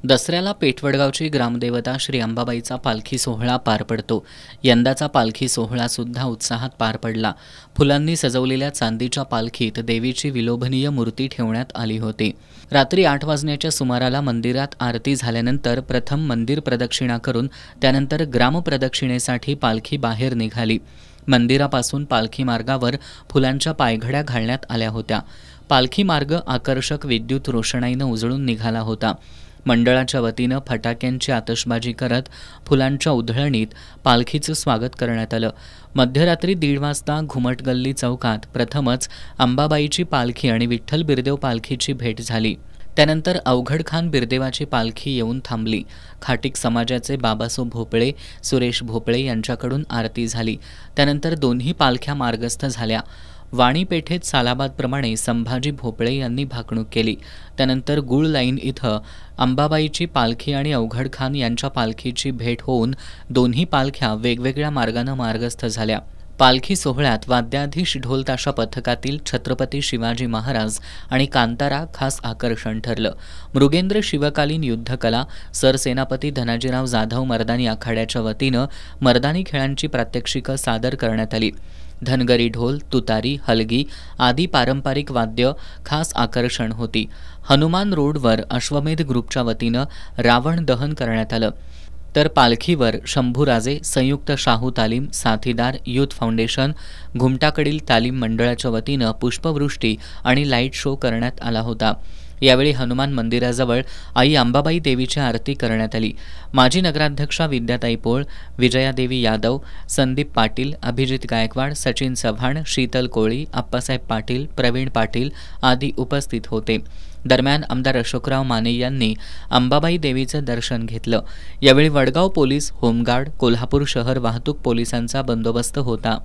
दसऱ्याला पेठवडगावची ग्रामदेवता श्री अंबाबाईचा पालखी सोहळा पार पडतो। यंदाचा पालखी सोहळा सुद्धा उत्साहात पार पडला। फुलांनी सजवलेल्या चांदीच्या पालखीत देवीची विलोभनीय मूर्ती ठेवण्यात आली होती। रात्री 8 वाजण्याच्या सुमाराला मंदिरात आरती झाल्यानंतर प्रथम मंदिर प्रदक्षिणा करून त्यानंतर ग्रामप्रदक्षिणेसाठी पालखी बाहेर निघाली। मंदिरापासून पालखी मार्गावर फुलांच्या पायघड्या घालण्यात आल्या होत्या। पालखी मार्ग आकर्षक विद्युत रोषणाईनं उजळून निघाला होता। मंडळाच्या वतीनं फटाक्यांची आतषबाजी करत फुलांच्या उधळणीत पालखीचं स्वागत करण्यात आलं। मध्यरात्री 1:30 वाजता घुमटगल्ली चौकात प्रथमच अंबाबाईची पालखी आणि विठ्ठल बिरदेव पालखीची भेट झाली। त्यानंतर अवघडखान बिरदेवाची पालखी येऊन थांबली। खाटीक समाजाचे बाबासो भोपळे, सुरेश भोपळे यांच्याकडून आरती झाली। त्यानंतर दोन्ही पालख्या मार्गस्थ झाल्या। वाणी पेठेत सालाबादप्रमाणे संभाजी भोपळे यांनी भाकणूक केली। त्यानंतर गुळ लाईन इथं अंबाबाईची पालखी आणि अवघडखान यांच्या पालखीची भेट होऊन दोन्ही पालख्या वेगवेगळ्या मार्गानं मार्गस्थ झाल्या। पालखी सोहळ्यात वाद्याधीश ढोलताशा पथकातील छत्रपती शिवाजी महाराज आणि कांतारा खास आकर्षण ठरलं। मृगेंद्र शिवकालीन युद्धकला, सरसेनापती धनाजीराव जाधव मर्दानी आखाड्याच्या वतीनं मर्दानी खेळांची प्रात्यक्षिकं सादर करण्यात आली। धनगरी ढोल, तुतारी, हलगी आदी पारंपरिक वाद्य खास आकर्षण होती। हनुमान रोडवर अश्वमेध ग्रुपच्या वतीनं रावण दहन करण्यात आलं। तर पालखीवर शंभूराजे, संयुक्त शाहू तालीम, साथीदार, युथ फाउंडेशन, घुमटाकडील तालीम मंडळाच्या वतीनं पुष्पवृष्टी आणि लाईट शो करण्यात आला होता। यावेळी हनुमान मंदिराजवळ आई अंबाबाई देवीची आरती करण्यात आली। माजी नगराध्यक्षा विद्याताई पोळ, विजयादेवी यादव, संदीप पाटील, अभिजित गायकवाड, सचिन चव्हाण, शीतल कोळी, आप्पासाहेब पाटील, प्रवीण पाटील आदी उपस्थित होते। दरम्यान आमदार अशोकराव माने यांनी अंबाबाई देवीचं दर्शन घेतलं। यावेळी वडगाव पोलीस, होमगार्ड, कोल्हापूर शहर वाहतूक पोलिसांचा बंदोबस्त होता।